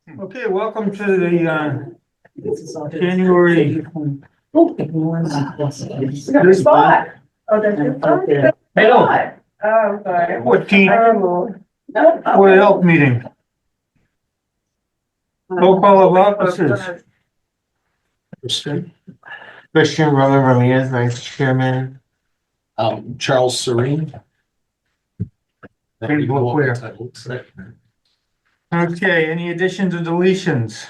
Okay, welcome to the January. Good spot. Oh, that's your spot? Hello. Oh, sorry. 14th Board of Health meeting. Roll call of officers. Christian Roman Ramirez, Vice Chairman. Charles Serene. Thank you. Okay, any additions or deletions?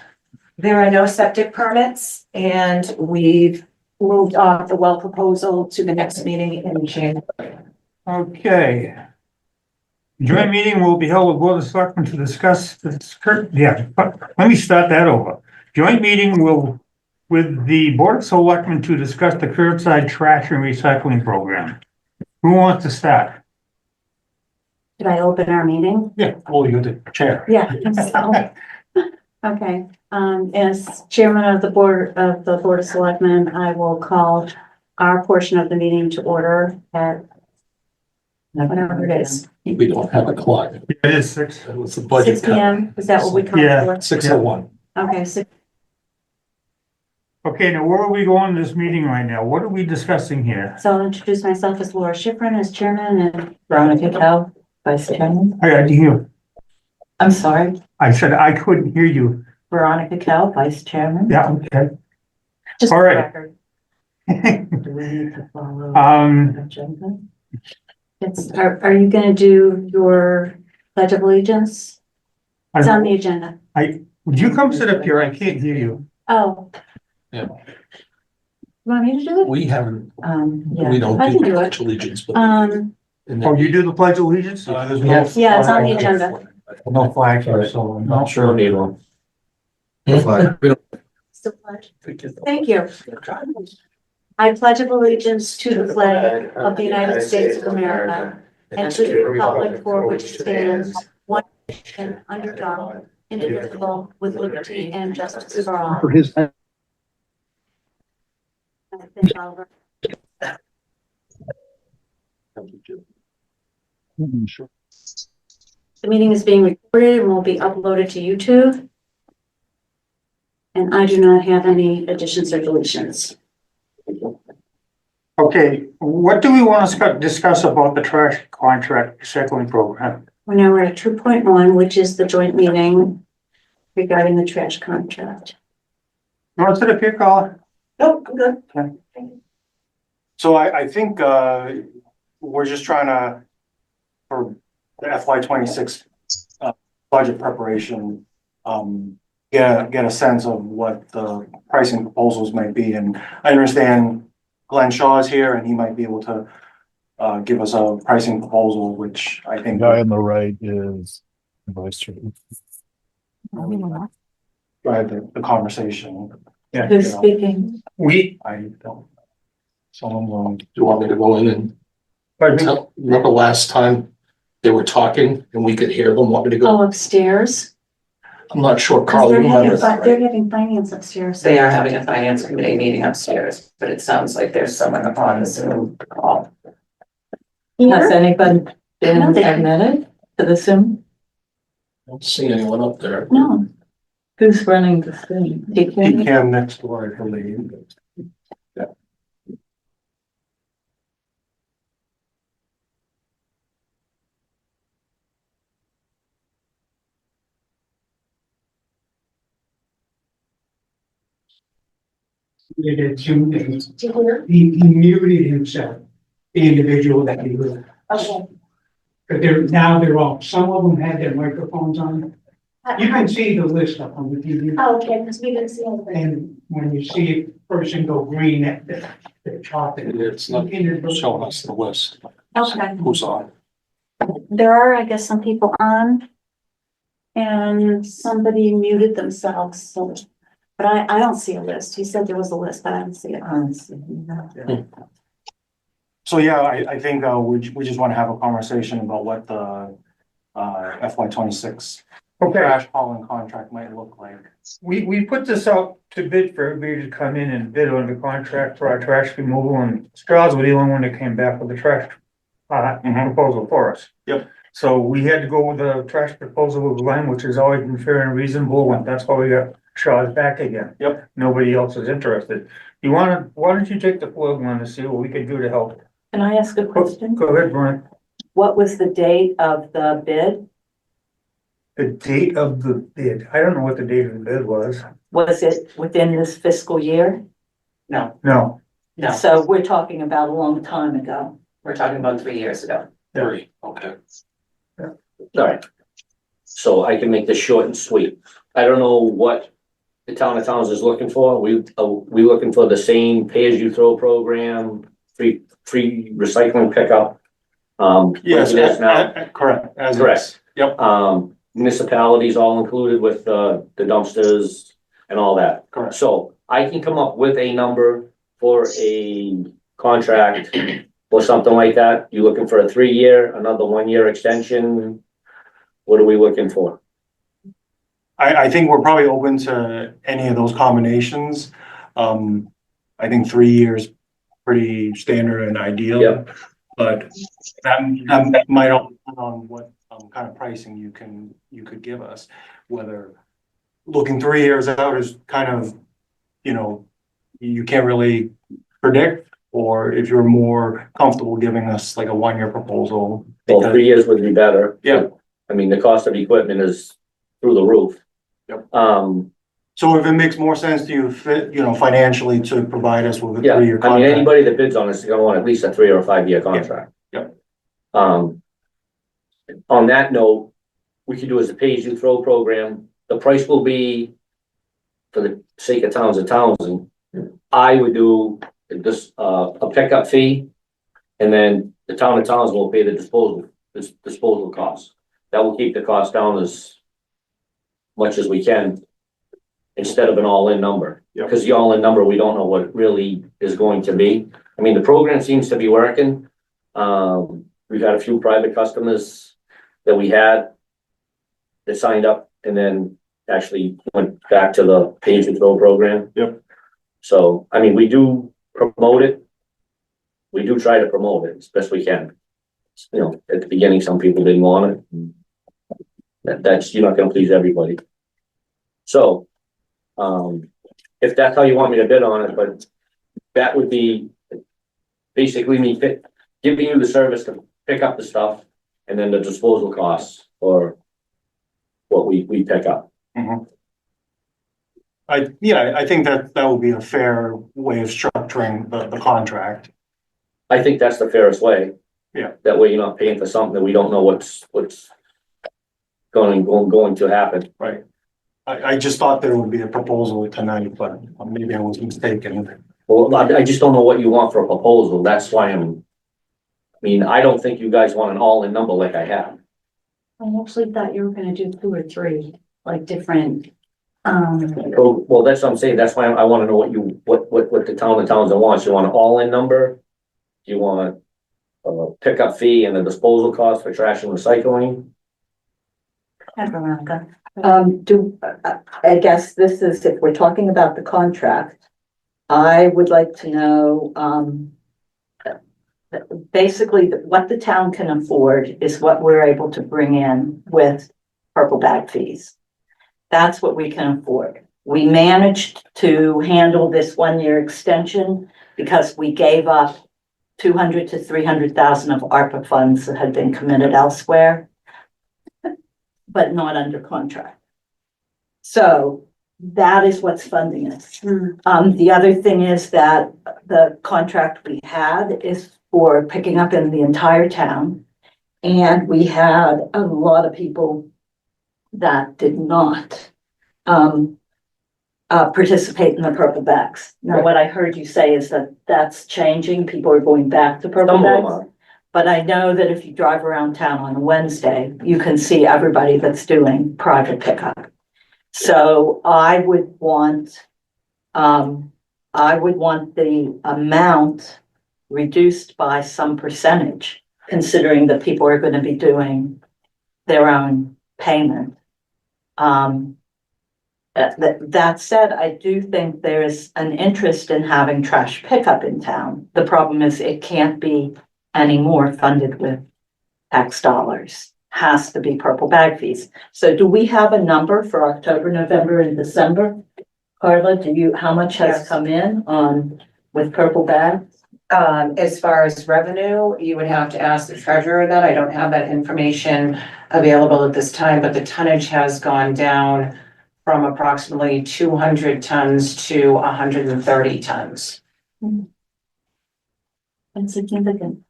There are no septic permits and we've moved off the well proposal to the next meeting in January. Okay. Joint meeting will be held with Board of Selectmen to discuss this, let me start that over. Joint meeting with the Board of Selectmen to discuss the curbside trash and recycling program. Who wants to start? Did I open our meeting? Yeah, well, you're the chair. Yeah. Okay, as chairman of the Board of Selectmen, I will call our portion of the meeting to order at whatever it is. We don't have a clock. It is 6. It was the budget 6 p.m. Is that what we call Yeah. it for? 6:01. Okay, so Okay, now where are we going in this meeting right now? What are we discussing here? I'll introduce myself as Laura Schifrin as chairman and Veronica Kell, vice chairman. I got you. I'm sorry, I said I couldn't hear you. Veronica Kell, vice chairman. Yeah, okay. Just All for the right. record. Do we need to follow Um, agenda? Are you gonna do your pledge of allegiance? It's on the agenda. Would you come sit up here? I can't hear you. Oh. Yeah. You want me to do it? We haven't, Yeah. we don't I do can do it. pledge allegiance, but. Um, Oh, you do the Pledge of Allegiance? There's no- yeah, it's on the agenda. No flag here, so I'm not sure. Need one. Still pledge. Thank you. I pledge of allegiance to the flag of the United States of America and to the republic for which it stands, one nation under God, indivisible, with liberty and justice for all. Thank Oliver. Sure. The meeting is being recorded and will be uploaded to YouTube. And I do not have any additions or deletions. Okay, what do we want to discuss about the trash contract recycling program? We're at 2.1, which is the joint meeting regarding the trash contract. You want to sit up here, Colin? Nope, I'm good. So I think, we're just trying to, for the FY 26 budget preparation, get a sense of what the pricing proposals might be. And I understand Glenn Shaw is here and he might be able to give us a pricing proposal, which I think. The guy on the right is Vice Chairman. Drive the conversation. Yeah. Who's speaking? I don't. Someone will. Do you want me to go in and Pardon me? tell, remember last time they were talking and we could hear them wanting to go? Oh, upstairs. I'm not sure, 'Cause Carl, you remember that, they're right? having finance upstairs. They are having a finance committee meeting upstairs, but it sounds like there's someone upon the Zoom call. Here? Anybody No, been they- admitted to the Zoom? I don't see anyone up there. No. Who's running the thing? He came next door, I believe. Did Zoom things. He muted himself, the individual that he was. Okay. But they're all, some of them had their microphones on. You can see the list up on the TV. Oh, okay, because we didn't see anything. And when you see a person go green, the chart. It's not showing us the list. Okay. Who's on? There are, I guess, some people on. And somebody muted themselves, so, but I don't see a list. He said there was a list, but I don't see it. So yeah, I think we just want to have a conversation about what the FY 26 Okay, trash hauling contract might look like. we put this out to bid for everybody to come in and bid on the contract for our trash removal, and Straws was the only one that came back with the trash proposal for us. Yep. So we had to go with a trash proposal with Glenn, which has always been fair and reasonable, and that's why we got Shaw's back again. Yep. Nobody else is interested. Why don't you take the floor, Glenn, to see what we can do to help? Can I ask a question? Go ahead, Brian. What was the date of the bid? The date of the bid, I don't know what the date of the bid was. Was it within this fiscal year? No, No, no, So we're talking about a long time ago. we're talking about 3 years ago. Three, okay. Yeah. All right. So I can make this short and sweet. I don't know what the town of Towns is looking for. We looking for the same pay-as-you-throw program, free recycling pickup. Yes, like it is now. correct. As Correct. is. Yep, Municipalities all included with the dumpsters and all that. correct. So I can come up with a number for a contract or something like that. You looking for a 3-year, another 1-year extension? What are we looking for? I think we're probably open to any of those combinations. I think 3 years, pretty standard and ideal. Yep. But that might all depend on what kind of pricing you could give us. Whether looking 3 years out is kind of, you can't really predict, or if you're more comfortable giving us like a 1-year proposal. Well, because- 3 years would be better. Yeah. I mean, the cost of equipment is through the roof. Yep. So if it makes more sense to you financially to provide us with a yeah, 3-year I mean, contract. anybody that bids on this is gonna want at least a 3 or a 5-year contract. Yep. On that note, we could do as a pay-as-you-throw program. The price will be, for the sake of Townsend, I would do this, a pickup fee. And then the town of Townsend will pay the disposal costs. That will keep the cost down as much as we can, instead of an all-in number. Yep. Because the all-in number, we don't know what it really is going to be. I mean, the program seems to be working. We've had a few private customers that we had that signed up and then actually went back to the pay-as-you-throw program. Yep. So, I mean, we do promote it. We do try to promote it as best we can. At the beginning, some people didn't want it. That's, you're not gonna please everybody. So, if that's how you want me to bid on it, but that would be basically me giving you the service to pick up the stuff and then the disposal costs or what we pick up. Mhm. I think that would be a fair way of structuring the contract. I think that's the fairest way. Yeah. That way you're not paying for something that we don't know what's going to happen. Right. I just thought there would be a proposal tonight, but maybe I was mistaken. Well, I just don't know what you want for a proposal. That's why I don't think you guys want an all-in number like I have. I actually thought you were gonna do 2 or 3, like different, Well, that's what I'm saying. That's why I want to know what the town of Townsend wants. You want an all-in number? Do you want a pickup fee and a disposal cost for trash and recycling? Veronica. I guess this is, if we're talking about the contract, I would like to know, basically what the town can afford is what we're able to bring in with purple bag fees. That's what we can afford. We managed to handle this 1-year extension because we gave up 200 to 300,000 of ARPA funds that had been committed elsewhere, but not under contract. So that is what's funding it. The other thing is that the contract we had is for picking up in the entire town. And we had a lot of people that did not participate in the purple bags. Now, what I heard you say is that that's changing. People are going back to purple Some of them bags. are. But I know that if you drive around town on a Wednesday, you can see everybody that's doing private pickup. So I would want the amount reduced by some percentage, considering that people are going to be doing their own payment. That said, I do think there is an interest in having trash pickup in town. The problem is it can't be any more funded with tax dollars. has to be purple bag fees. So do we have a number for October, November and December? Carla, how much has Yes. come in with purple bag? As far as revenue, you would have to ask the treasurer that. I don't have that information available at this time, but the tonnage has gone down from approximately 200 tons to 130 tons. Insignificant.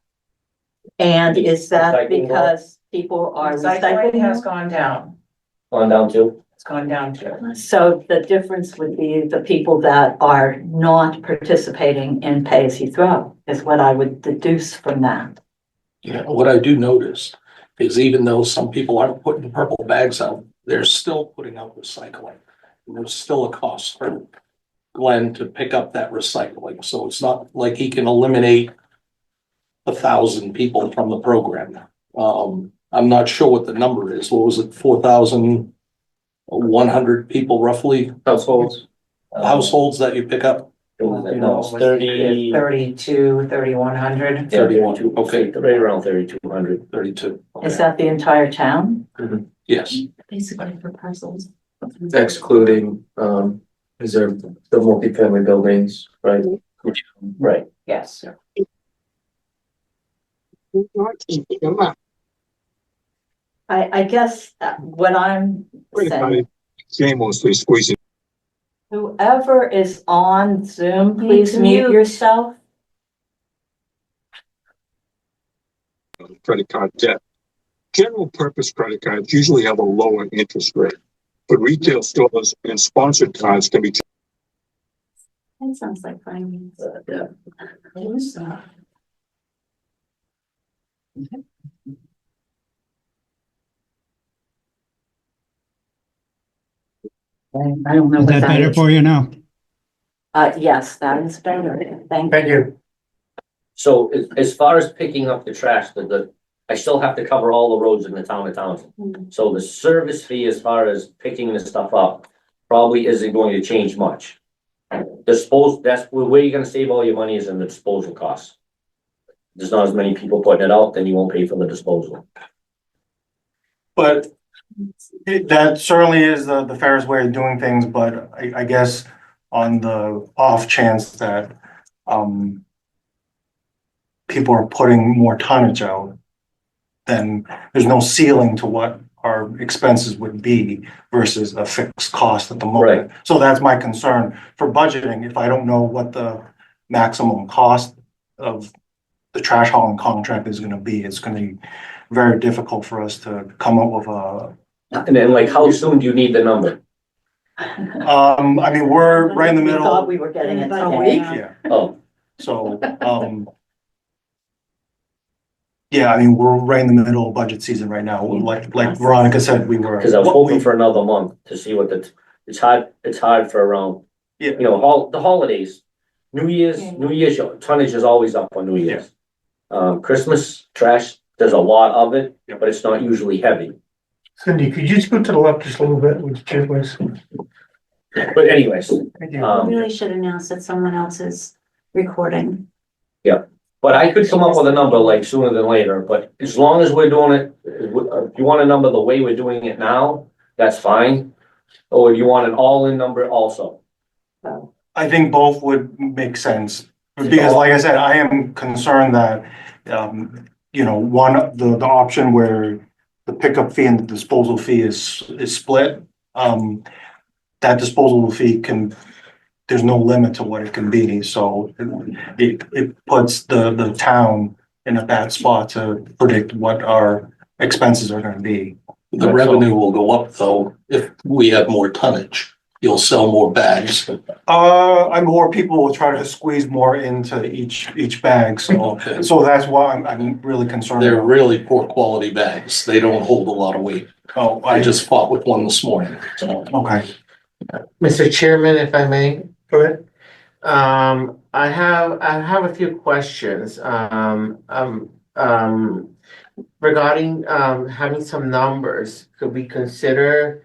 And is that Recycling because people are Recycling has recycling? gone down. On down to, It's gone down too. So the difference would be the people that are not participating in pay as you throw is what I would deduce from that. Yeah, what I do notice is even though some people aren't putting purple bags out, they're still putting out recycling. And there's still a cost for Glenn to pick up that recycling, so it's not like he can eliminate 1,000 people from the program. I'm not sure what the number is. What was it, 4,100 people roughly, households. households that you pick up? No, 30. 32, 3,100. 31, okay. Right around 3,200. 32. Is that the entire town? Yes. Basically for parcels. Excluding, is there the multifamily buildings, right? Right. Yes. I guess what I'm saying, whoever is on Zoom, please to mute mute. yourself. Credit card debt. General purpose credit cards usually have a lower interest rate, but retail stores and sponsored cards can be. That sounds like finance. Yeah. I don't know Is what that that better is. for you now? Yes, that is better. Thank Thank you. So as far as picking up the trash, I still have to cover all the roads in the town of Townsend. So the service fee as far as picking the stuff up probably isn't going to change much. That's where you're gonna save all your money is in the disposal costs. There's not as many people putting it out, then you won't pay for the disposal. But that certainly is the fairest way of doing things, but I guess on the off chance that, people are putting more tonnage out, then there's no ceiling to what our expenses would be versus a fixed cost at the moment. So that's my concern for budgeting. If I don't know what the maximum cost of the trash hauling contract is gonna be, it's gonna be very difficult for us to come up with a. And then like, how soon do you need the number? I mean, we're right in the We middle. thought we were getting it A today. Yeah, Oh, so, yeah, I mean, we're right in the middle of budget season right now. Like Veronica said, we were. cause I was hoping for another month to see what it's hard for around, Yeah. you know, the holidays. New Year's tonnage is always up on New Year's. Christmas trash, there's a lot of it, Yeah. but it's not usually heavy. Cindy, could you scoot to the left just a little bit, would you, chair, please? But anyways, Thank you. We really should announce that someone else is recording. but I could come up with a number like sooner than later, but as long as we're doing it, if you want a number the way we're doing it now, that's fine. Or you want an all-in number also. I think both would make sense, because like I said, I am concerned that, you know, the option where the pickup fee and the disposal fee is split, that disposal fee there's no limit to what it can be, so it puts the town in a bad spot to predict what our expenses are gonna be. The revenue will go up though, if we have more tonnage, you'll sell more bags. I'm more people will try to squeeze more into each bag, Okay. so that's why I'm really concerned. They're about. really poor quality bags. They don't hold a lot of weight. Oh, I just fought with one this morning. okay. Mr. Chairman, if I may, Go ahead. I have a few questions, regarding, having some numbers. Could we consider,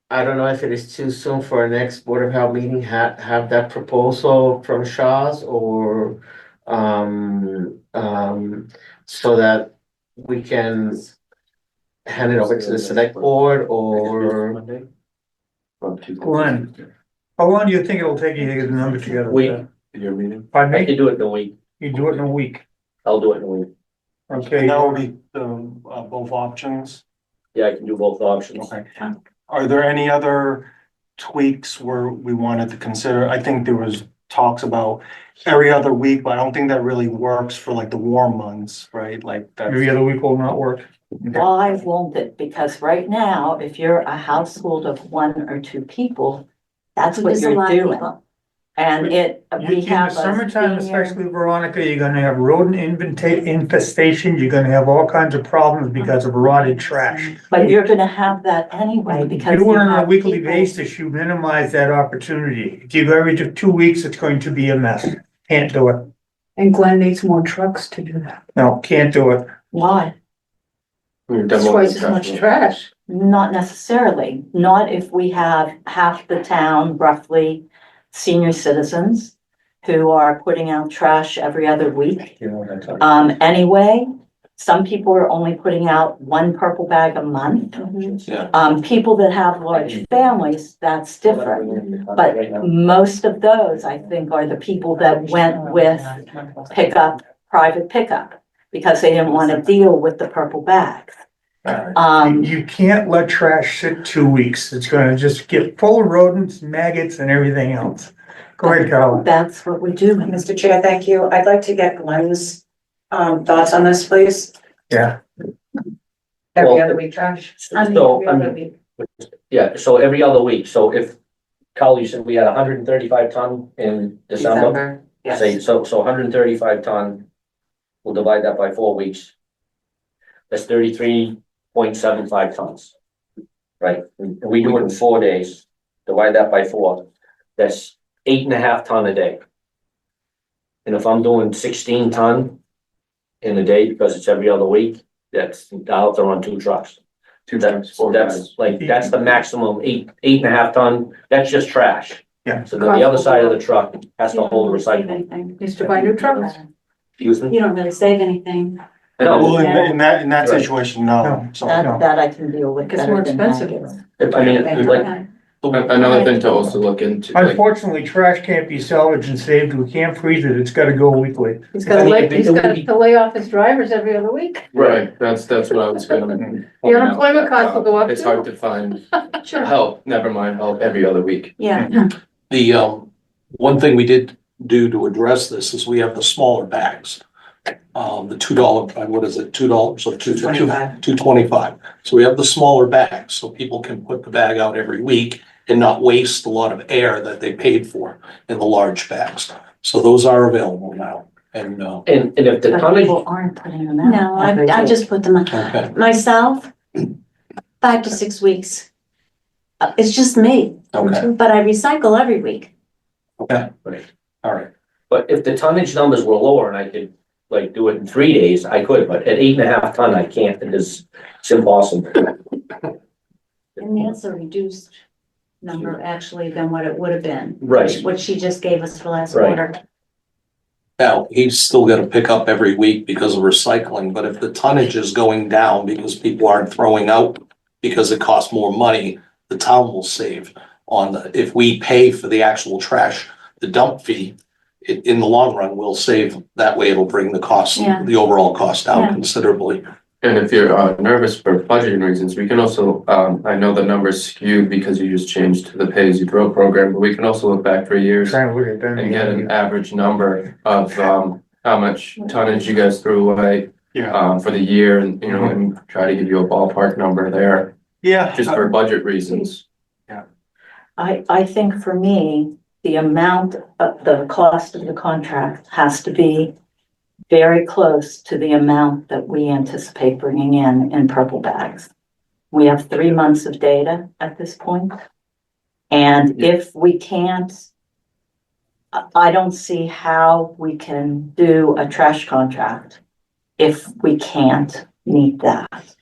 I don't know if it is too soon for our next Board of Health meeting, have that proposal from Shaw's or, so that we can hand it over to the select board or? Monday? Glenn, how long do you think it'll take you to get the number together? Week. Your meeting? Pardon I me? can do it in a week. You do it in a week. I'll do it in a week. Okay. And that will be both options. Yeah, I can do both options. Okay. Are there any other tweaks where we wanted to consider? I think there was talks about every other week, but I don't think that really works for like the warm months, right? Like that. Every other week will not work. Why won't it? Because right now, if you're a household of 1 or 2 people, that's what There's a you're lot of doing. people. And In we the have a summertime, senior- especially Veronica, you're gonna have rodent infestation, you're gonna have all kinds of problems because of rotted trash. But you're gonna have that anyway because. Do it on a have weekly people- basis, you minimize that opportunity. If you go every 2 weeks, it's going to be a mess. Can't do it. And Glenn needs more trucks to do that. No, can't do it. Why? It's twice as much trash. Not necessarily, not if we have half the town roughly senior citizens who are putting out trash every other week. Anyway, some people are only putting out 1 purple bag a month. People that have large families, that's different. But most of those, I think, are the people that went with private pickup, because they didn't want to deal with the purple bags. You can't let trash sit 2 weeks. It's gonna just get full of rodents, maggots and everything else. Go ahead, Carol. That's what we do. Mr. Chair, thank you. I'd like to get Glenn's thoughts on this, please. Yeah. Every Well, other week trash. So, I mean, yeah, so every other week. So if, Carl, you said we had 135 ton in December? Say, Yes. so 135 ton, we'll divide that by 4 weeks. That's 33.75 tons. Right, and we do it in 4 days, divide that by 4, that's 8.5 ton a day. And if I'm doing 16 ton in a day, because it's every other week, that's, I'll have to run 2 trucks. That's the maximum, 8.5 ton, that's just trash. Yeah. So then the other side of the truck has to hold the recycling. Needs to buy new trucks. Excuse me? You don't really save anything. Well, No, in that Right. situation, no. So That I can deal with. It's better more than expensive. that. I mean, like, Another thing to also look into, like, Unfortunately, trash can't be salvaged and saved. We can't freeze it. It's gotta go weekly. He's got I mean, he's got to lay off his drivers every other week. right, that's what I was gonna. The unemployment costs will go up It's too. hard to find Sure. help, never mind help every other week. Yeah, The, one thing we did do to address this is we have the smaller bags. The $2, what is it, $2 or $2.25. So we have the smaller bags, so people can put the bag out every week and not waste a lot of air that they paid for in the large bags. So those are available now, and, and if the But tonnage, people aren't putting them out. no, every I week. just put them on. okay, Myself, 5 to 6 weeks. It's just me, okay, but I recycle every week. okay, right. all right. But if the tonnage numbers were lower and I could like do it in 3 days, I could, but at 8.5 ton, I can't, it's impossible. And that's a reduced number actually than what it would have been. Right. What she just gave us for last Right. quarter. Now, he's still gonna pick up every week because of recycling, but if the tonnage is going down because people aren't throwing out because it costs more money, the town will save on if we pay for the actual trash, the dump fee, in the long run, we'll save. That way it'll bring the cost, Yeah. the overall cost down Yeah. considerably. And if you're nervous for budgeting reasons, we can also, I know the numbers skewed because you just changed to the pay-as-you-throw program, but we can also look back 3 years Trying to look at them. and get an average number of how much tonnage you guys threw away yeah, for the year, and and try to give you a ballpark number there, yeah. just for budget reasons. I think for me, the amount of the cost of the contract has to be very close to the amount that we anticipate bringing in purple bags. We have 3 months of data at this point. And if we can't, I don't see how we can do a trash contract if we can't meet that.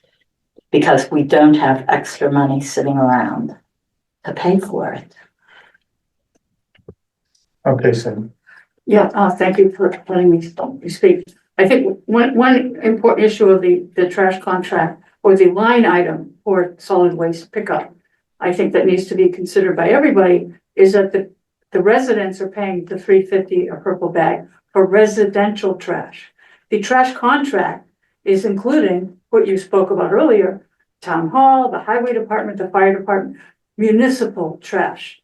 Because we don't have extra money sitting around to pay for it. Okay, so Yeah, thank you for letting me speak. I think one important issue of the trash contract or the line item for solid waste pickup, I think that needs to be considered by everybody, is that the residents are paying the $3.50 a purple bag for residential trash. The trash contract is including what you spoke about earlier, town hall, the highway department, the fire department, municipal trash.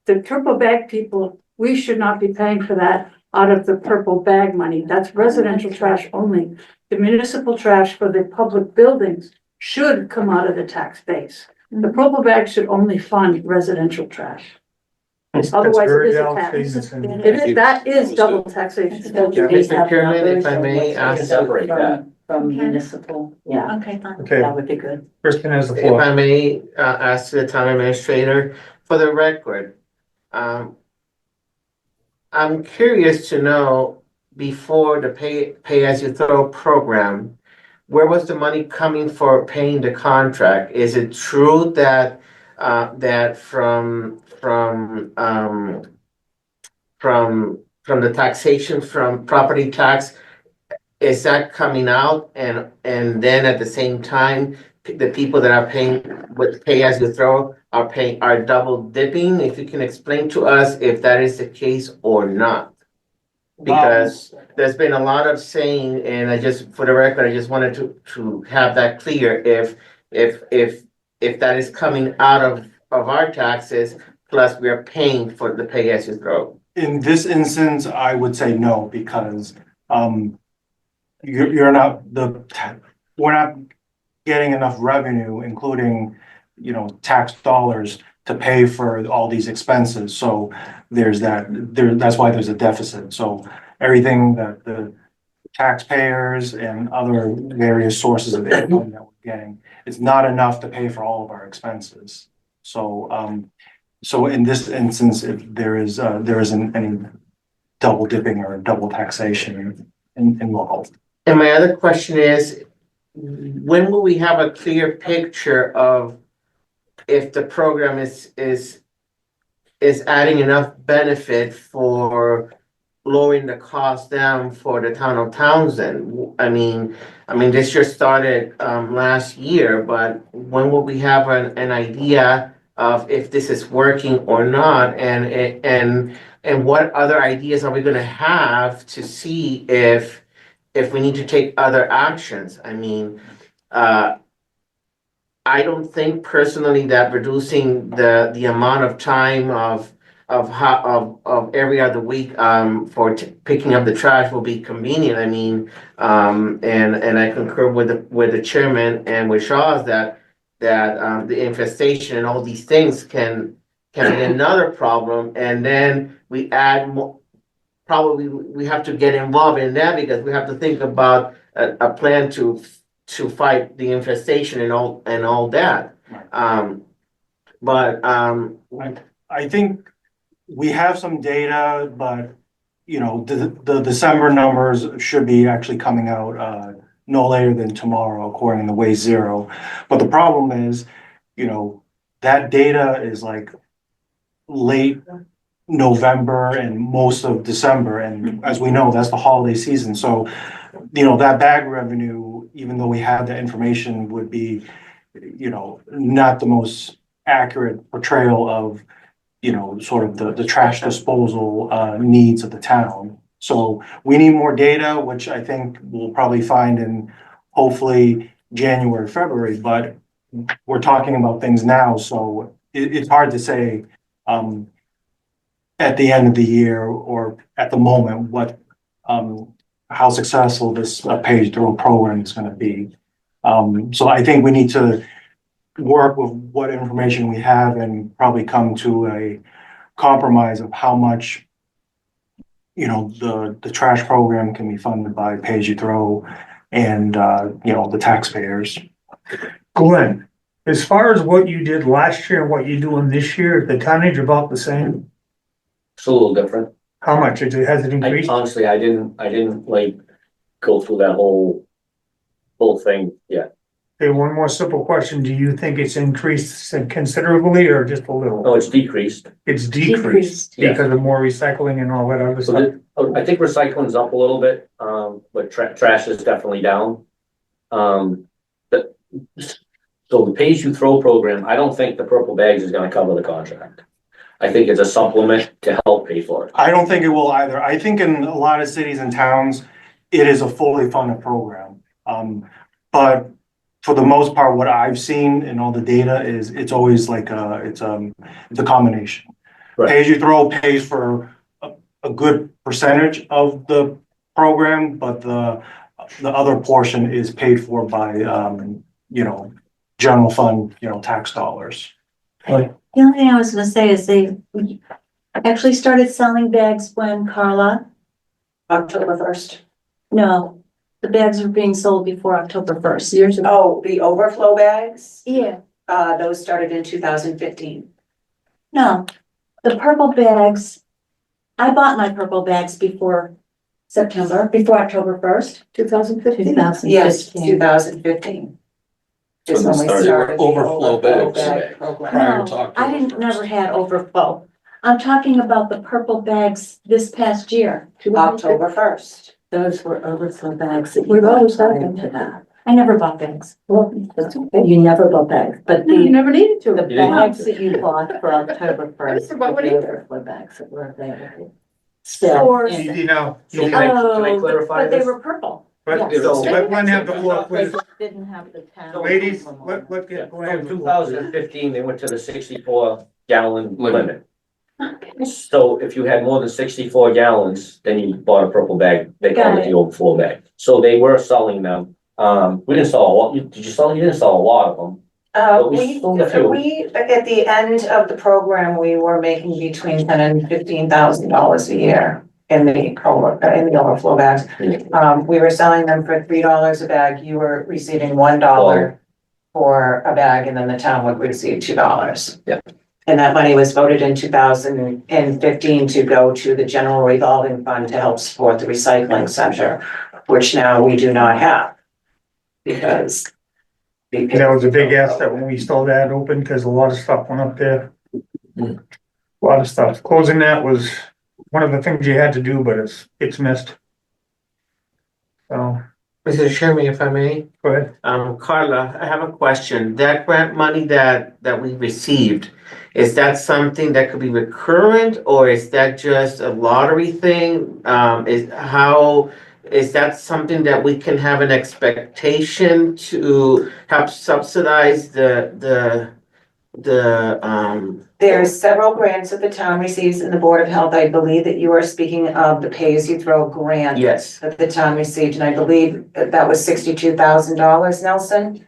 The purple bag people, we should not be paying for that out of the purple bag money. That's residential trash only. The municipal trash for the public buildings should come out of the tax base. The purple bag should only fund residential trash. Otherwise, it is a tax. That is double taxation. Mr. Chairman, if I may ask, Separate that. From municipal, yeah, Okay, fine. Okay, that would be good. Kristen has the if floor. I may, ask the town administrator, for the record, I'm curious to know, before the pay as you throw program, where was the money coming for paying the contract? Is it true that that from the taxation from property tax, is that coming out, and then at the same time, the people that are paying with pay as you throw are double dipping? If you can explain to us if that is the case or not. Because there's been a lot of saying, and for the record, I just wanted to have that clear, if that is coming out of our taxes, plus we are paying for the pay as you throw. In this instance, I would say no, because, we're not getting enough revenue, including, tax dollars to pay for all these expenses. So that's why there's a deficit. So everything that the taxpayers and other various sources of income that we're getting, it's not enough to pay for all of our expenses. So, so in this instance, if there isn't any double dipping or double taxation involved. And my other question is, when will we have a clear picture of if the program is adding enough benefit for lowering the cost down for the town of Townsend? I mean, this just started last year, but when will we have an idea of if this is working or not, and what other ideas are we going to have to see if we need to take other actions? I mean, I don't think personally that reducing the amount of time of every other week for picking up the trash will be convenient. I mean, and I concur with the chairman and with Shaw's that the infestation and all these things can be another problem, and then we add more. Probably we have to get involved in that, because we have to think about a plan to fight the infestation and all that. I think we have some data, but the December numbers should be actually coming out no later than tomorrow, according to Waste Zero. But the problem is, that data is like late November and most of December, and as we know, that's the holiday season. So, that bag revenue, even though we have the information, would be, not the most accurate portrayal of, sort of the trash disposal needs of the town. So we need more data, which I think we'll probably find in hopefully January, February, but we're talking about things now, so it's hard to say at the end of the year or at the moment what how successful this page throw program is going to be. So I think we need to work with what information we have and probably come to a compromise of how much the trash program can be funded by pay as you throw and the taxpayers. Glenn, as far as what you did last year and what you're doing this year, the tonnage about the same? It's a little different. How much? Has it increased? Honestly, I didn't like go through that whole thing yet. Okay, one more simple question. Do you think it's increased considerably or just a little? No, it's decreased. It's decreased Yes. because of more recycling and all that other So stuff. I think recycling's up a little bit, but trash is definitely down. So the pay-as-you-throw program, I don't think the purple bags is gonna cover the contract. I think it's a supplement to help pay for it. I don't think it will either. I think in a lot of cities and towns, it is a fully funded program. But for the most part, what I've seen in all the data is it's always like it's a combination. Right. Pay as you throw pays for a good percentage of the program, but the other portion is paid for by general fund, tax dollars. The only thing I was gonna say is they actually started selling bags when Carla, October 1st. no, the bags were being sold before October 1st. Years ago. Oh, the overflow bags? Yeah. Those started in 2015. No, the purple bags, I bought my purple bags before before October 1st. 2015. Yes, 2015. Is when we started. started the Overflow bags. bag program. Prior to No, October I didn't, 1st. never had overflow. I'm talking about the purple bags this past year. October 1st. Those were overflow bags that We've you bought always had prior them. to that. I never bought bags. Well, you never bought bags, but No, you the never needed to. bags that you bought for October first Never bought were one the either. overflow bags that were available. Still. Or- in- Can I Oh, clarify but they this? were purple. But Yes. let Glenn have the floor, please. Didn't have the town. Ladies, logo on let it. get, go So ahead. in 2015, they went to the 64 gallon limit. So if you had more than 64 gallons, then you bought a purple bag, they call Got it it. the overflow bag. So they were selling them. We didn't sell a lot, you didn't sell a lot of them. But we sold a few. At the end of the program, we were making between $10,000 and $15,000 a year in the overflow bags. We were selling them for $3 a bag. You were receiving $1 for a bag, and then the town would receive $2. Yep. And that money was voted in 2015 to go to the general revolving fund to help support the recycling center, which now we do not have. Because. That was a big asset when we still had it open, because a lot of stuff went up there. A lot of stuff. Closing that was one of the things you had to do, but it's missed. So, Mr. Chairman, if I may, go ahead. Carla, I have a question. That grant money that we received, is that something that could be recurrent, or is that just a lottery thing? Is that something that we can have an expectation to help subsidize the There's several grants that the town receives in the Board of Health. I believe that you are speaking of the pay-as-you-throw grant. Yes. That the town received, and I believe that was $62,000, Nelson?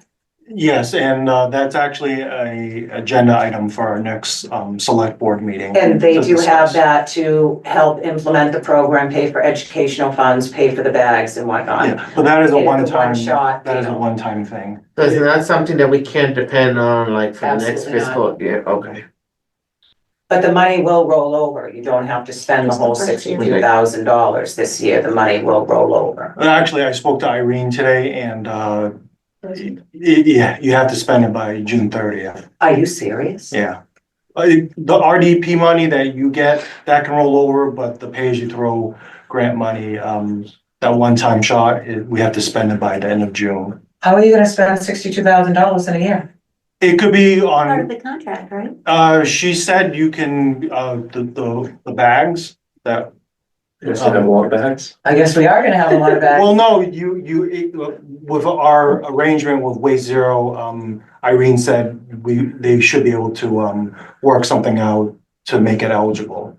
Yes, and that's actually a agenda item for our next select board meeting. And they to do have discuss. that to help implement the program, pay for educational funds, pay for the bags and whatnot. Yeah, but that is a It's a one-time, one-shot that is a deal. one-time thing. So it's not something that we can depend on like for the next Absolutely not. fiscal year, okay. But the money will roll over. You don't have to spend the whole $62,000 this year. The money will roll over. And actually, I spoke to Irene today and yeah, you have to spend it by June 30th. Are you serious? Yeah. The RDP money that you get, that can roll over, but the pay-as-you-throw grant money, that one-time shot, we have to spend it by the end of June. How are you gonna spend $62,000 in a year? It could be Part of on, the contract, right? she said you can, the bags that. Yes, I have water bags. I guess we are gonna have a lot of bags. Well, no, with our arrangement with Waste Zero, Irene said they should be able to, work something out to make it eligible.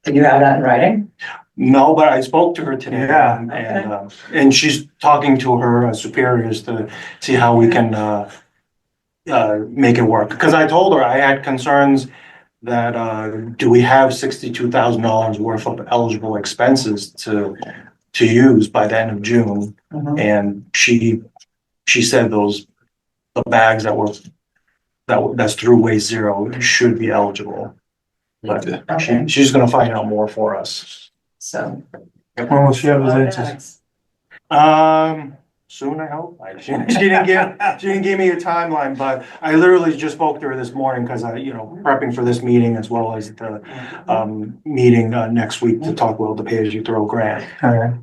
Did you have that in writing? No, but I spoke to her today. Yeah. And she's talking to her superiors to see how we can, make it work. Because I told her I had concerns that, do we have $62,000 worth of eligible expenses to use by the end of June? And she said the bags that's through Waste Zero should be eligible. But Okay. she's gonna find out more for us. So. When will she have those answers? Um, soon, I hope. She didn't give me a timeline, but I literally just spoke to her this morning because prepping for this meeting as well as the meeting next week to talk about the pay-as-you-throw grant.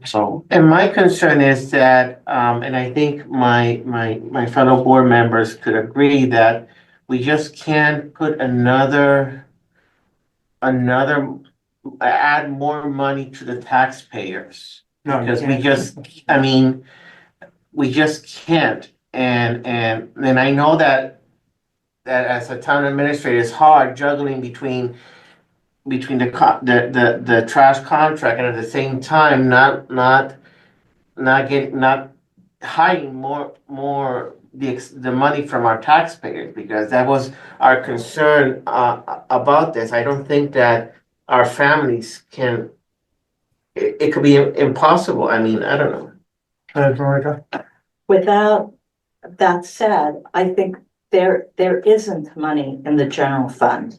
So. And my concern is that, and I think my fellow board members could agree that we just can't put add more money to the taxpayers. No, you Because can't. we just can't. And I know that as a town administrator, it's hard juggling between the trash contract and at the same time not hiding more the money from our taxpayers, because that was our concern about this. I don't think that our families can. It could be impossible. I mean, I don't know. Veronica? Without that said, I think there isn't money in the general fund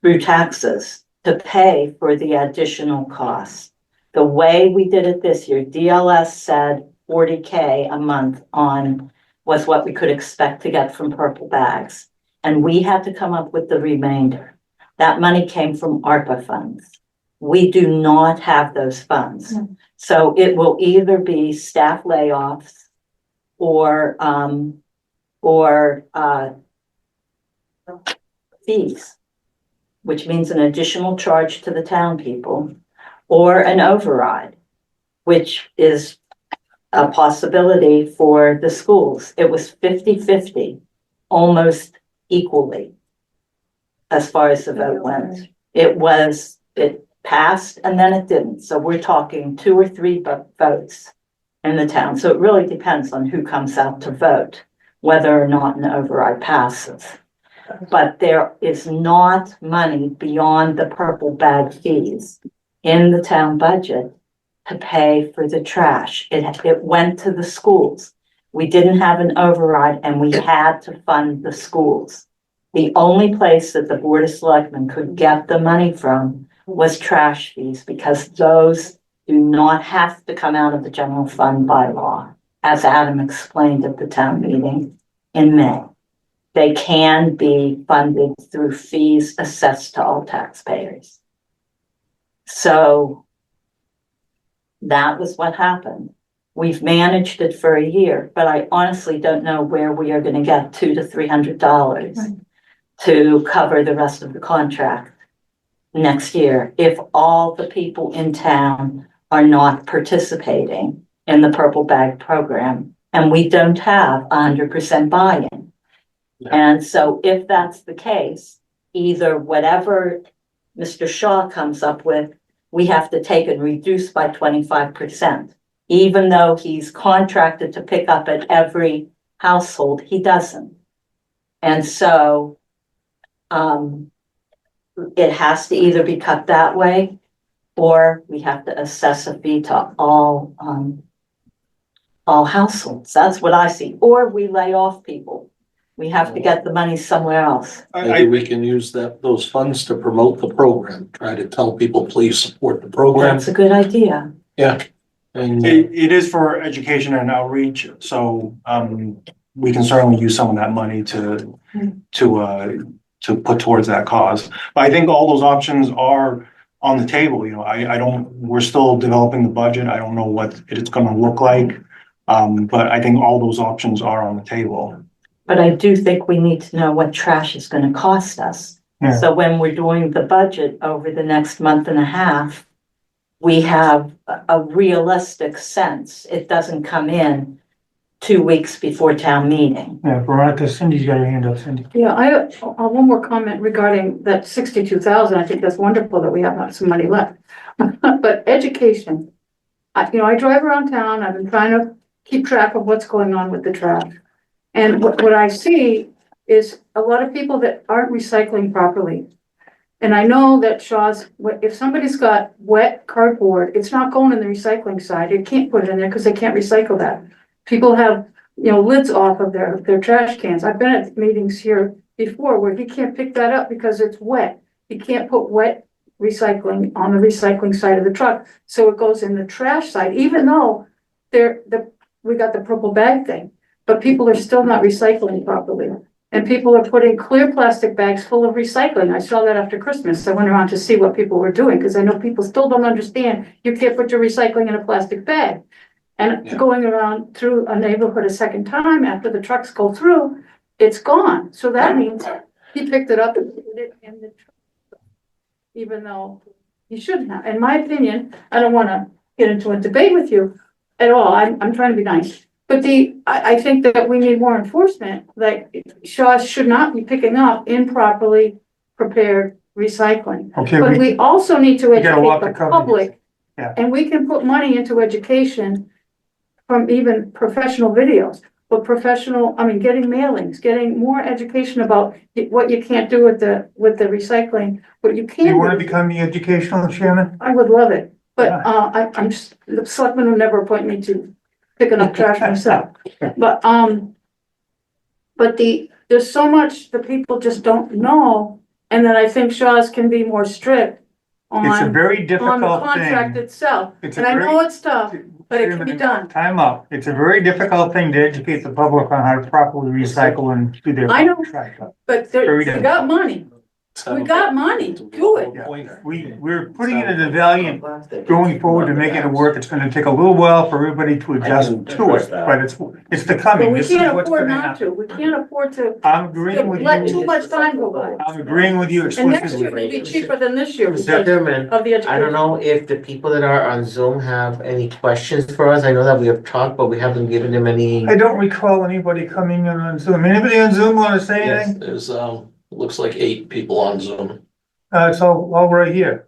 through taxes to pay for the additional costs. The way we did it this year, DLS said 40K a month was what we could expect to get from purple bags. And we had to come up with the remainder. That money came from ARPA funds. We do not have those funds. So it will either be staff layoffs or fees, which means an additional charge to the town people, or an override, which is a possibility for the schools. It was 50-50, almost equally, as far as the vote went. It passed and then it didn't. So we're talking 2 or 3 votes in the town. So it really depends on who comes out to vote, whether or not an override passes. But there is not money beyond the purple bag fees in the town budget to pay for the trash. It went to the schools. We didn't have an override and we had to fund the schools. The only place that the Board of Selectmen could get the money from was trash fees, because those do not have to come out of the general fund by law, as Adam explained at the town meeting in May. They can be funded through fees assessed to all taxpayers. So that was what happened. We've managed it for a year, but I honestly don't know where we are going to get $200 to $300 to cover the rest of the contract next year if all the people in town are not participating in the purple bag program and we don't have 100% buy-in. And so if that's the case, either whatever Mr. Shaw comes up with, we have to take and reduce by 25%. Even though he's contracted to pick up at every household, he doesn't. And so it has to either be cut that way, or we have to assess a fee to all households. That's what I see. Or we lay off people. We have to get the money somewhere else. Maybe we can use those funds to promote the program, try to tell people, please support the program. That's a good idea. Yeah. And It is for education and outreach, so we can certainly use some of that money to put towards that cause. But I think all those options are on the table. We're still developing the budget. I don't know what it's gonna look like. But I think all those options are on the table. But I do think we need to know what trash is going to cost us. Yeah. So when we're doing the budget over the next month and a half, we have a realistic sense. It doesn't come in 2 weeks before town meeting. Yeah, Veronica, Cindy's got her hand up, Cindy. Yeah, I have one more comment regarding that 62,000. I think that's wonderful that we have some money left. But education, I drive around town. I've been trying to keep track of what's going on with the trash. And what I see is a lot of people that aren't recycling properly. And I know that Shaw's, if somebody's got wet cardboard, it's not going in the recycling side. You can't put it in there because they can't recycle that. People have, lids off of their trash cans. I've been at meetings here before where he can't pick that up because it's wet. He can't put wet recycling on the recycling side of the truck. So it goes in the trash side, even though we got the purple bag thing, but people are still not recycling properly. And people are putting clear plastic bags full of recycling. I saw that after Christmas. I went around to see what people were doing, because I know people still don't understand you can't put your recycling in a plastic bag. And Yeah. going around through a neighborhood a second time after the trucks go through, it's gone. So that means he picked it up and put it in the truck. Even though he shouldn't have. In my opinion, I don't wanna get into a debate with you at all. I'm trying to be nice. But I think that we need more enforcement, like Shaw's should not be picking up improperly prepared recycling. Okay, But we also need to we got a lot educate to the cover. public. Yeah. And we can put money into education from even professional videos, but getting mailings, getting more education about what you can't do with the recycling, what you can You wanna do. become the educational chairman? I would love it, but, Yeah. I'm just, the selectman will never appoint me to picking up trash myself. But, there's so much that people just don't know, and that I think Shaw's can be more strict It's a on, very on the difficult contract thing. itself. It's a And I very- know it's tough, but it can be done. Time up. It's a very difficult thing to educate the public on how to properly recycle and do their. I know. trash up. But Very we difficult. got money, we got money, do it. We're putting in a valiant going forward to make it work. It's gonna take a little while for everybody to adjust to it, but it's the But coming. we This is can't what's afford gonna not to, happen. we can't afford to I'm agreeing with let too you. much time go by. I'm agreeing with you And next year explicitly. will be cheaper than this year because Chairman, of the education. I don't know if the people that are on Zoom have any questions for us. I know that we have talked, but we haven't given them any. I don't recall anybody coming in on Zoom. Anybody on Zoom wanna say Yes, anything? there's, looks like 8 people on Zoom. It's all right here.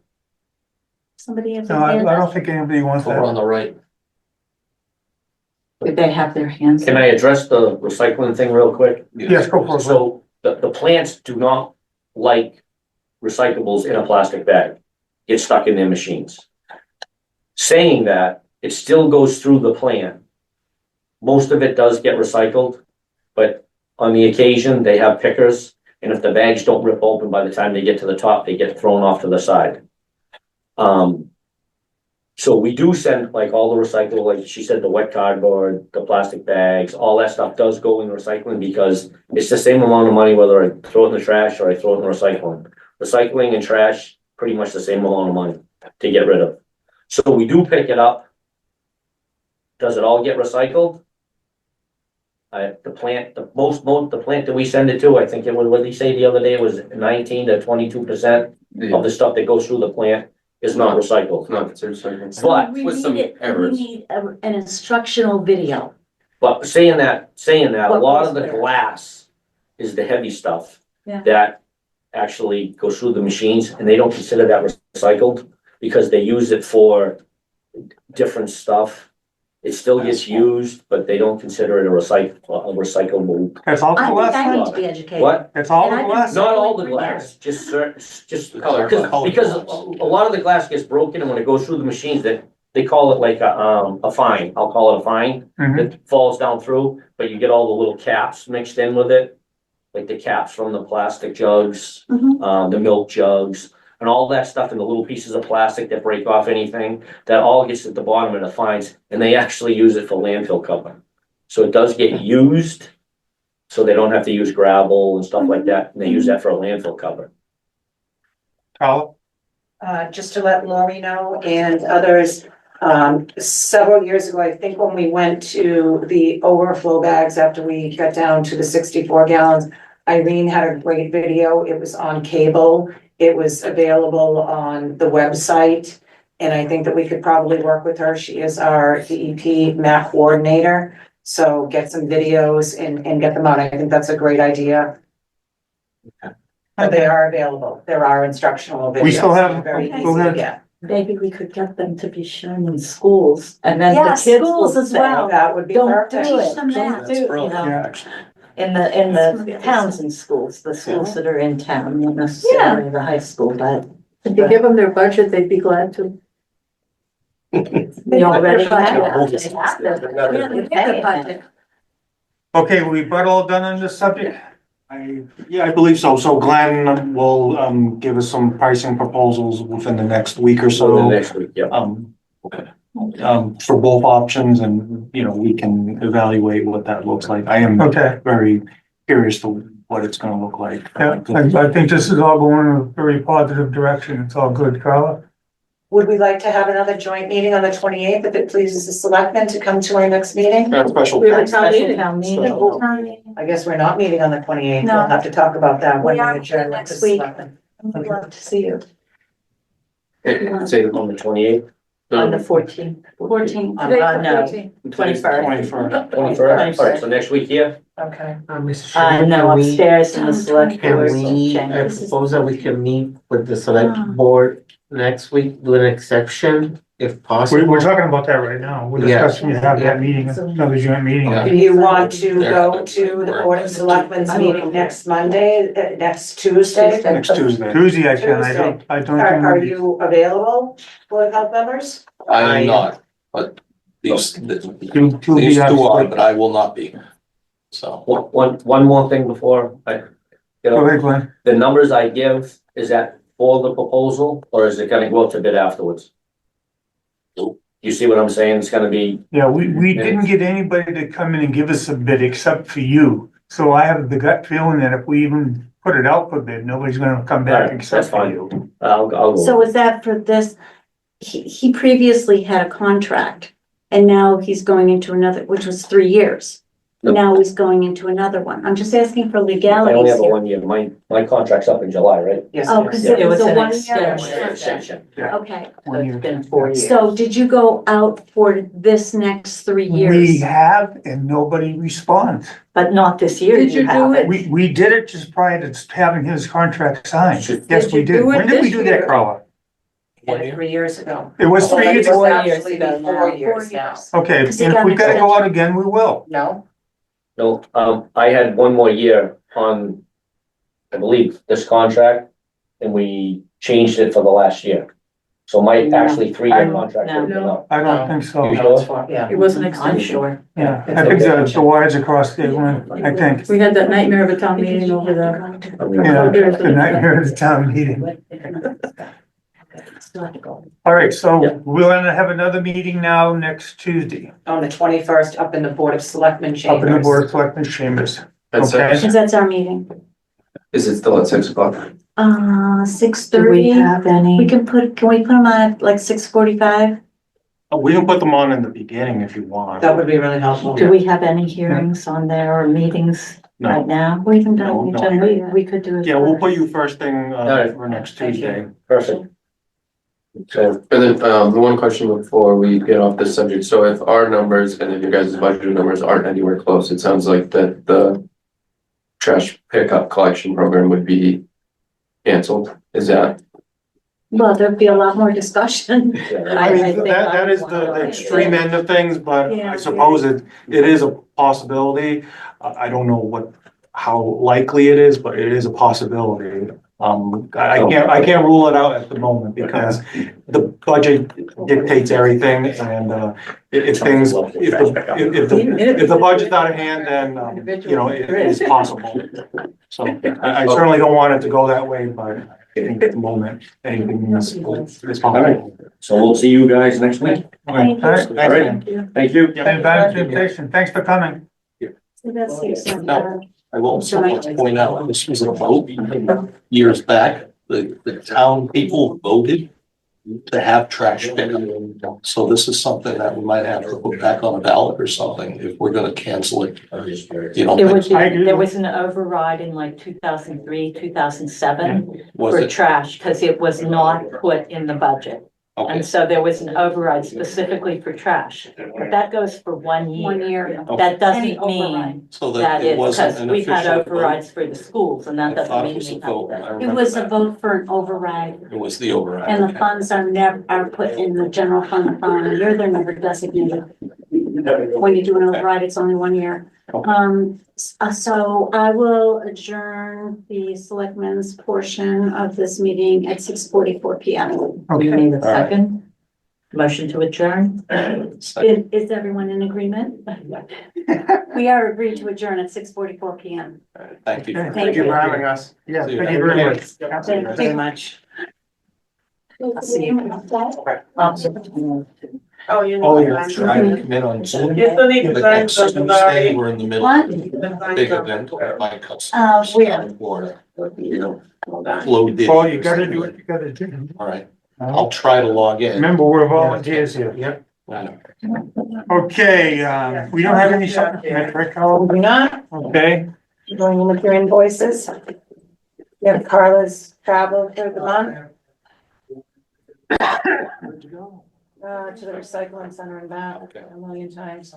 Somebody has No, a I hand up. don't think anybody wants Over on that. the right. Did they have their hands Can up? I address the recycling thing real quick? Yes, go for it. So the plants do not like recyclables in a plastic bag, get stuck in their machines. Saying that, it still goes through the plant. Most of it does get recycled, but on the occasion, they have pickers. And if the bags don't rip open by the time they get to the top, they get thrown off to the side. So we do send like all the recyclable, like she said, the wet cardboard, the plastic bags, all that stuff does go in recycling because it's the same amount of money whether I throw it in the trash or I throw it in recycling. Recycling and trash, pretty much the same amount of money to get rid of. So we do pick it up. Does it all get recycled? The plant that we send it to, I think it was, what did he say the other day, it was 19 to 22% of the stuff that goes through the plant is not recycled. Not considered recycling. But, We with some need it, we errors. need an instructional video. but saying that, a What lot goes of the where? glass is the heavy stuff. Yeah. That actually goes through the machines and they don't consider that recycled because they use it for different stuff. It still gets used, but they don't consider it a recyclable. That's all the I think glass. I need then? to be educated. What? That's all And the I glass. didn't- Not all the glass, just certain, just Color. because a lot of the glass gets broken and when it goes through the machines, that they call it like a fine. I'll call it a fine Mhm. that falls down through, but you get all the little caps mixed in with it. Like the caps from the plastic jugs, the milk jugs, and all that stuff and the little pieces of plastic that break off anything, that all gets at the bottom of the fines, and they actually use it for landfill cover. So it does get used, so they don't have to use gravel and stuff like that, and they use that for a landfill cover. Carla? Just to let Lori know and others, several years ago, I think when we went to the overflow bags after we got down to the 64 gallons, Irene had a great video. It was on cable. It was available on the website. And I think that we could probably work with her. She is our DEP MAC coordinator. So get some videos and get them out. I think that's a great idea. But they are available. There are instructional videos. We still have- Very Okay. easy go to ahead. get. Maybe we could get them to be shown in schools and then Yeah, the kids will schools as say, well. That would be Don't perfect. do Teach it. them Don't that. do, That's you brilliant, know, actually. in the towns and schools, the schools that are in town, not necessarily the high school, but If you give them their budget, they'd be glad to. we already have. They have to. Yeah, they have a budget. Okay, we about all done on this subject? I believe so. So Glenn will give us some pricing proposals within the next week or So the so. next week, yeah. for both options and, you know, we can evaluate what that looks like. I am Okay, very curious to what it's gonna look like. yeah, I think this is all going in a very positive direction. It's all good, Carla. Would we like to have another joint meeting on the 28th if it pleases the selectmen to come to our next meeting? That's special. We have a Special town meeting. town meeting. I guess we're not meeting on the 28th. No. We'll have to talk about that when We we are adjourn with the next week. selectmen. I'd love to see you. Say On the 28th, On the 14th. 14. On No, 21st. 21st. 21st, all right, so next week here, Okay. Mr. Chairman, No, can we, upstairs in the select can board. we, I chambers. propose that we can meet with the select board next week, do an exception if possible. We're talking about that right now. We're Yeah. discussing to have that meeting, another joint meeting. Yeah. Do you want to go to the Board of Selectmen's meeting next Monday, next Tuesday? Next Tuesday. Tuesday I can, I don't. Are you available, Board of Health members? I am not, but these You'll be two are, absolutely- but I will not be. So, one more thing before I, you Go know, ahead, Glenn. the numbers I give, is that for the proposal, or is it gonna go up to bid afterwards? You see what I'm saying? It's gonna be, Yeah, we didn't get anybody to come in and give us a bid except for you. So I have the gut feeling that if we even put it out for bid, nobody's gonna come back Right, except that's for fine. you. I'll go. So is that for this? He previously had a contract and now he's going into another, which was 3 years. Now he's going into another one. I'm just asking for I only legalities have a here. 1 year, my contract's up in July, right? Yes. Oh, yes. because It it was was a an 1 year. extension. Extension. Okay, So it's been 4 years. so did you go out for this next 3 We years? have and nobody responds. But not this year, Did you do haven't. it? We did it just prior to having his contract signed. Yes, Did we you did. do it When did we this do year? that, Carla? Yeah, 3 years ago. It was 3 years It's ago. actually ago been now. 4 years now. Okay, and Because he if got we an gotta go out extension. again, we will. No? No, I had 1 more year on, I believe, this contract, and we changed it for the last year. So my actually 3-year contract No. would have been up. I don't think so. You No, it's sure? yeah. It wasn't I'm extension. sure. Yeah, I think the wires across there, Glenn, I think. We had that nightmare of a town meeting over the. Yeah, the nightmare of the town meeting. All right, so we're gonna have another meeting now next Tuesday, On the 21st, up in the Board of Selectmen up in the chambers. Board of Selectmen chambers. That's Okay. it. Because that's our meeting. Is it still at 6 o'clock? 6:30. have We any? can we put them on at like 6:45? We can put them on in the beginning if you want. That would be really helpful. Do we have any hearings on there or meetings No. right now? We haven't done No, the no. agenda yet. We could do it. Yeah, we'll put you first thing, Alright. for next Thank you. Tuesday. Perfect. So, And then, the one question before we get off this subject, so if our numbers and if your guys' budget numbers aren't anywhere close, it sounds like that the trash pickup collection program would be canceled, is that? Well, there'd be a lot more discussion. yeah, I think That is the extreme end of things, but Yeah. I suppose it is a possibility. I don't know how likely it is, but it is a possibility. I can't rule it out at the moment because the budget dictates everything and, if the budget's out of hand, then, it is possible. So I certainly don't want it to go that way, but I think at the moment, anything is possible. so we'll see you guys next week. All right, thanks. All right. Thank you. And back to the invitation. Thanks for coming. So that's the No. I will also want to point out, this was a vote years back, the town people voted to have trash pickup. So this is something that we might have to put back on a ballot or something if we're gonna cancel it. You don't There think was, so? I agree. there was an override in like 2003, 2007 Was for it? trash, because it was not put in the budget. Okay, And so there was an override specifically for trash, but that goes for 1 year. 1 year. That Any doesn't override. mean so that that it is, wasn't because an we've had official vote. overrides for the schools, and I that doesn't thought it mean was a we vote. have I to. It remember was a that. vote for an override It was the override. and the okay. funds are put in the general fund the following year. They're never designated. When you do an override, it's only 1 year. So I will adjourn the selectmen's portion of this meeting at 6:44 PM. You Okay. need a All right. second? Motion to adjourn? Is everyone in agreement? We are agreed to adjourn at 6:44 PM. Thank you. Thank you for having us. Yeah, See you. thank you very much. Thank you very much. I'll see you. I'll- Oh, you Oh, yeah, trying to come in on Zoom. You still need to But sign next something, Tuesday, sorry. we're in the middle What? of a big event at my customers. Where? In Florida. Hold on. Flo did. Well, you gotta do what you gotta do. All right, I'll try to log in. Remember, we're volunteers here. Yep. I know. Okay, we don't have any supplements, right, Carl? We're not Okay, going in with your invoices. You have Carla's travel for the month. To the recycling center and back a million times.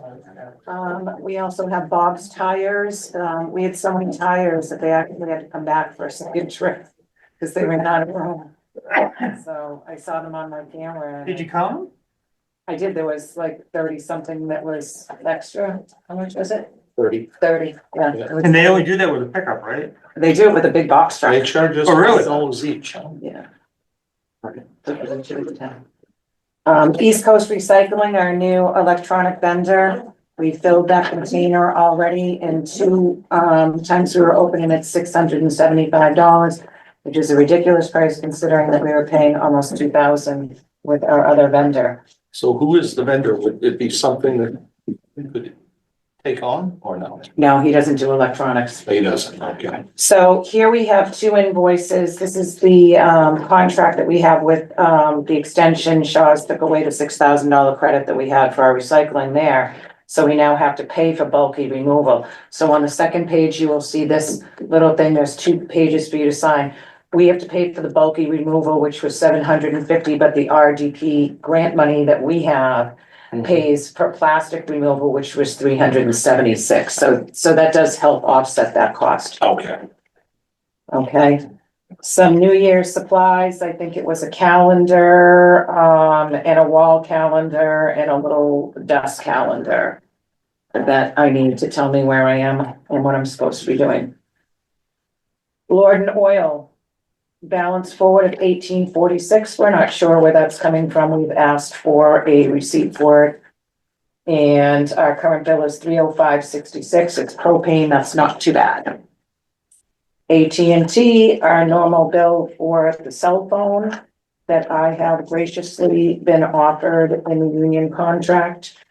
We also have Bob's tires. We had so many tires that they actually had to come back for a second trip because they ran out of room. So I saw them on my camera. did you count? I did. There was like 30 something that was extra. How much was it? 30. 30, yeah. It was And they only 30. do that with a pickup, right? They do it with a big box They truck. charge us Oh, really? $5 each, huh? Yeah. East Coast Recycling, our new electronic vendor. We filled that container already in 2 times we were opening at $675, which is a ridiculous price considering that we were paying almost 2,000 with our other vendor. So who is the vendor? Would it be something that we could take on or no? No, he doesn't do electronics. He doesn't, okay. So here we have 2 invoices. This is the contract that we have with the extension. Shaw's took away the $6,000 credit that we had for our recycling there. So we now have to pay for bulky removal. So on the second page, you will see this little thing. There's 2 pages for you to sign. We have to pay for the bulky removal, which was $750, but the RDP grant money that we have pays for plastic removal, which was $376. So that does help offset that cost. Okay. Okay. Some New Year's supplies. I think it was a calendar, and a wall calendar and a little desk calendar that I need to tell me where I am and what I'm supposed to be doing. Lord and Oil. Balance forward of 1846. We're not sure where that's coming from. We've asked for a receipt for it. And our current bill is $305.66. It's propane. That's not too bad. AT&T, our normal bill for the cell phone that I have graciously been offered in the union contract,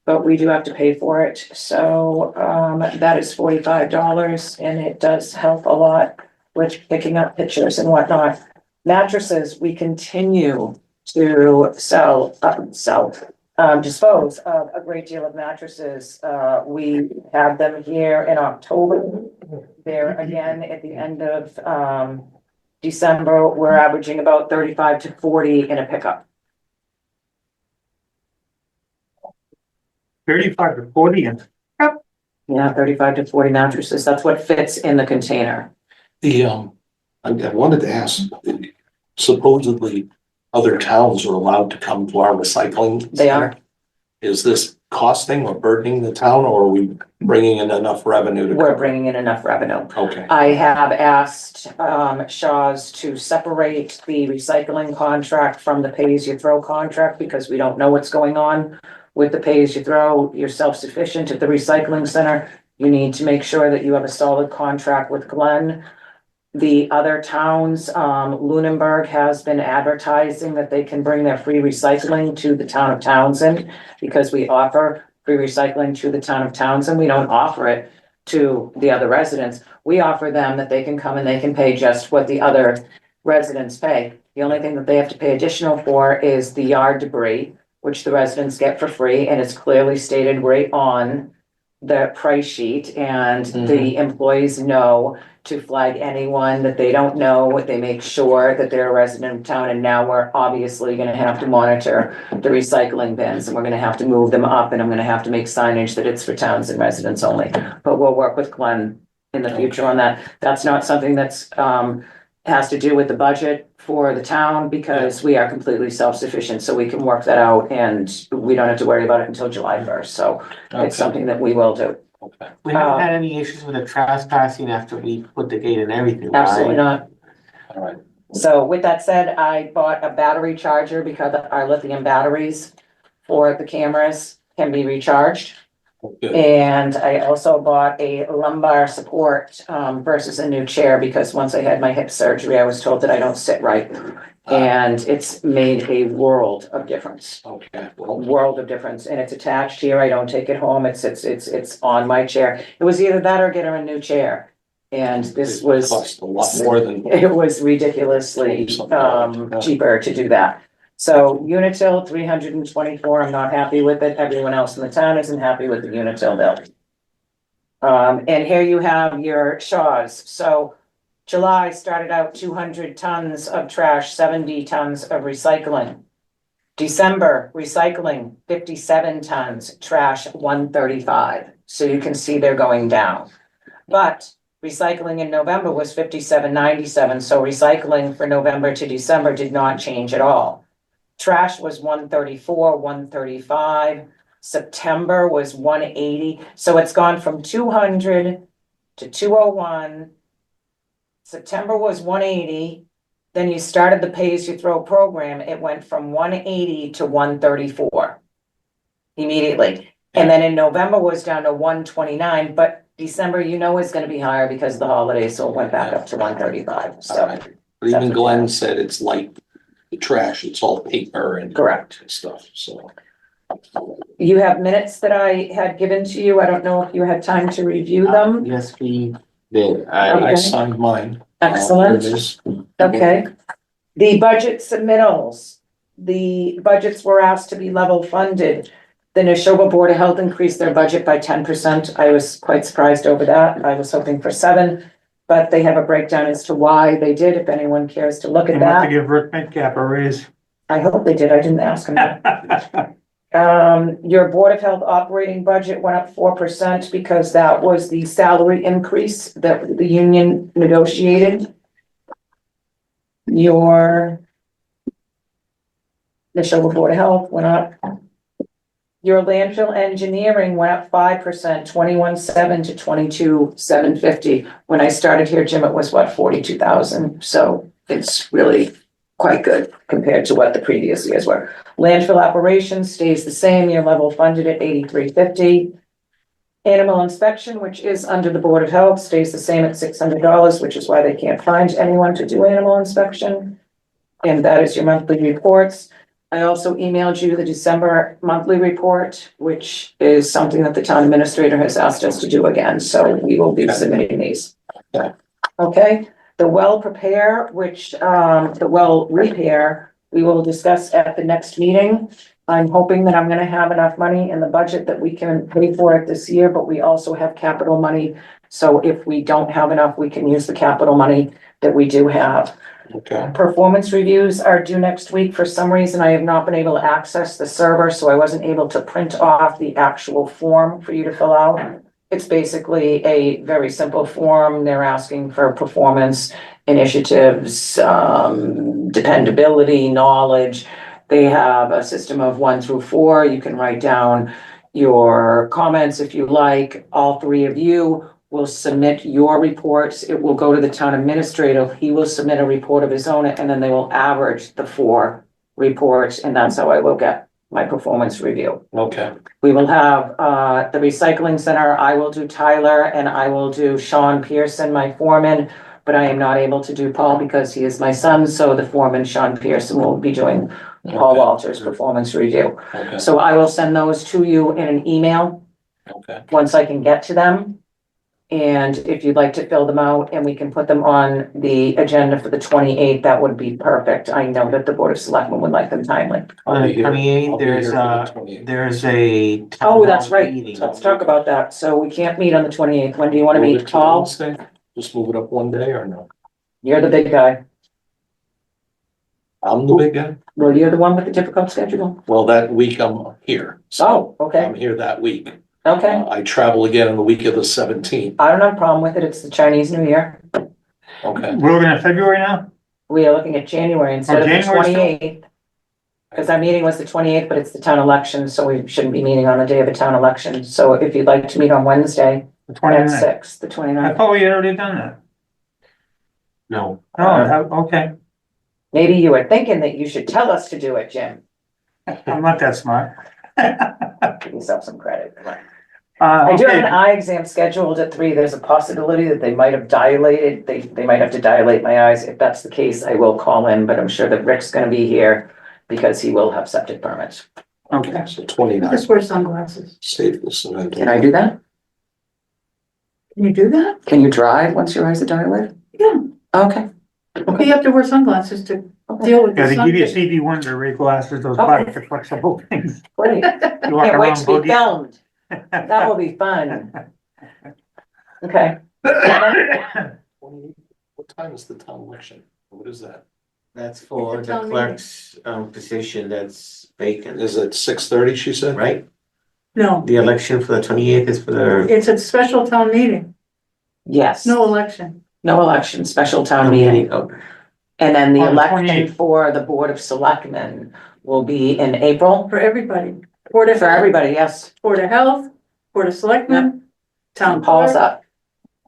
but we do have to pay for it. So that is $45 and it does help a lot with picking up pictures and whatnot. Mattresses, we continue to dispose of a great deal of mattresses. We have them here in October. They're again at the end of December. We're averaging about 35 to 40 in a pickup. 35 to 40 and Yeah, 35 to 40 mattresses. That's what fits in the container. I wanted to ask, supposedly other towns are allowed to come to our recycling. They are. Is this costing or burdening the town, or are we bringing in enough revenue to? We're bringing in enough revenue. Okay. I have asked Shaw's to separate the recycling contract from the pay-as-you-throw contract because we don't know what's going on with the pay-as-you-throw. You're self-sufficient at the recycling center. You need to make sure that you have a solid contract with Glenn. The other towns, Lunenburg has been advertising that they can bring their free recycling to the town of Townsend because we offer free recycling to the town of Townsend. We don't offer it to the other residents. We offer them that they can come and they can pay just what the other residents pay. The only thing that they have to pay additional for is the yard debris, which the residents get for free, and it's clearly stated right on the price sheet, and the employees know to flag anyone that they don't know. They make sure that they're a resident of town, and now we're obviously gonna have to monitor the recycling bins, and we're gonna have to move them up, and I'm gonna have to make signage that it's for towns and residents only. But we'll work with Glenn in the future on that. That's not something that's has to do with the budget for the town because we are completely self-sufficient, so we can work that out and we don't have to worry about it until July 1st. So it's something that we will do. Okay. We haven't had any issues with the trespassing after we put the gate and everything, Absolutely right? not. All right. So with that said, I bought a battery charger because our lithium batteries for the cameras can be recharged. Good. And I also bought a lumbar support versus a new chair because once I had my hip surgery, I was told that I don't sit right. And it's made a world of difference. Okay, well, World of difference, and it's attached here, I don't take it home, it's on my chair. It was either that or get her a new chair. And this it was, cost a lot more than. it was ridiculously, cheaper to do that. So Unitil, 324, I'm not happy with it, everyone else in the town isn't happy with the Unitil bill. And here you have your Shaws, so July started out 200 tons of trash, 70 tons of recycling. December, recycling, 57 tons, trash, 135. So you can see they're going down. But recycling in November was 57.97, so recycling for November to December did not change at all. Trash was 134, 135. September was 180, so it's gone from 200 to 201. September was 180. Then you started the pay-as-you-throw program, it went from 180 to 134 immediately. And then in November was down to 129, but December, you know, is gonna be higher because of the holidays, so it went back up to 135, All so. right. But even Glenn said it's like the trash, it's all paper and. Correct. Stuff, so. You have minutes that I had given to you, I don't know if you had time to review them. Yes, we did. I Okay. signed mine. Excellent. Here it is. Okay. The budget submittals, the budgets were asked to be level funded. The Neshoba Board of Health increased their budget by 10%. I was quite surprised over that. I was hoping for 7%, but they have a breakdown as to why they did, if anyone cares to look at And want to that. give Rick Metcalf a raise. I hope they did. I didn't ask them. Your Board of Health operating budget went up 4% because that was the salary increase that the union negotiated. Your Neshoba Board of Health went up. Your landfill engineering went up 5%, 21,700 to 22,750. When I started here, Jim, it was what, 42,000? So it's really quite good compared to what the previous years were. Landfill operations stays the same, you're level funded at 8350. Animal inspection, which is under the Board of Health, stays the same at $600, which is why they can't find anyone to do animal inspection. And that is your monthly reports. I also emailed you the December monthly report, which is something that the town administrator has asked us to do again, so we will be submitting these. Okay, the well prepare, which, the well repair, we will discuss at the next meeting. I'm hoping that I'm gonna have enough money in the budget that we can pay for it this year, but we also have capital money. So if we don't have enough, we can use the capital money that we do have. Okay. Performance reviews are due next week. For some reason, I have not been able to access the server, so I wasn't able to print off the actual form for you to fill out. It's basically a very simple form. They're asking for performance initiatives, dependability, knowledge. They have a system of 1 through 4. You can write down your comments if you like. All 3 of you will submit your reports. It will go to the town administrator. He will submit a report of his own, and then they will average the 4 reports, and that's how I will get my performance review. Okay. We will have the recycling center. I will do Tyler, and I will do Sean Pearson, my foreman, but I am not able to do Paul because he is my son, so the foreman, Sean Pearson, will be doing Paul Walters' performance review. Okay. So I will send those to you in an email Okay. once I can get to them. And if you'd like to fill them out and we can put them on the agenda for the 28th, that would be perfect. I know that the Board of Selectmen would like them timely. On the I'll 28th, be here for the there's 28th. there's a. Oh, that's right. meeting. Let's talk about that. So we can't meet on the 28th. When do you want to Move meet, it to Paul? Wednesday? Just move it up one day or no? You're the big guy. I'm the big guy. Well, you're the one with the difficult schedule. Well, that week I'm here. So Oh, okay, I'm here that week. okay. I travel again on the week of the 17th. I don't have a problem with it. It's the Chinese New Year. Okay. We're looking at February now? We are looking at January instead of the January still? 28th. Because our meeting was the 28th, but it's the town election, so we shouldn't be meeting on the day of the town election. So if you'd like to meet on Wednesday, The at 29th? 6, the I 29th. thought we had already done that. No. Oh, okay. Maybe you were thinking that you should tell us to do it, Jim. I'm not that smart. Give yourself some credit. Come on. I do have an Okay, eye exam scheduled at 3. There's a possibility that they might have dilated, they might have to dilate my eyes. If that's the case, I will call in, but I'm sure that Rick's gonna be here because he will have septic permits. okay. So 29, Just wear sunglasses. safest event. Can I do that? Can you do that? Can you drive once your eyes are dilated? Yeah. Okay. You have to wear sunglasses to deal with Yeah, the they sun. give you CV Wonder Ray glasses, those Okay. plastic flexible things. Great. You walk Can't wait around to be boogie. filmed. That will be fun. Okay. 28. What time is the town election? What is that? That's for It's a the town clerk's position that's vacant, Is it 6:30, she said? right? No, The election for the 28th is for the it's a special town meeting, Yes. no election. No election, special town meeting. Oh, And then the On the election 28th. for the Board of Selectmen will be in April. For everybody, Board of For everybody, yes. Board of Health, Board of Selectmen, Town Paul's Clerk, up.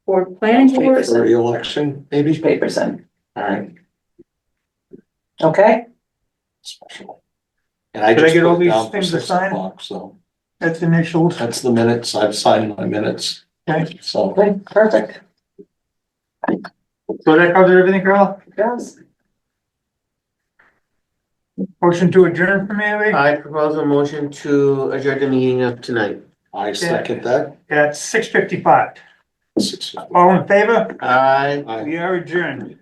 Board of Planning Board. For re-election, maybe? Papers in. All right. Okay, Special. And I Did I just get all put it these down for things to 6 sign? o'clock, so That's initials. that's the minutes. I've signed my minutes, Okay, so. okay, perfect. so that covers everything, Carl? Yes. Motion to adjourn from me, I propose a motion to adjourn the meeting of tonight. I second that. at 6:55. 6. All in favor? Aye. Aye. We are adjourned.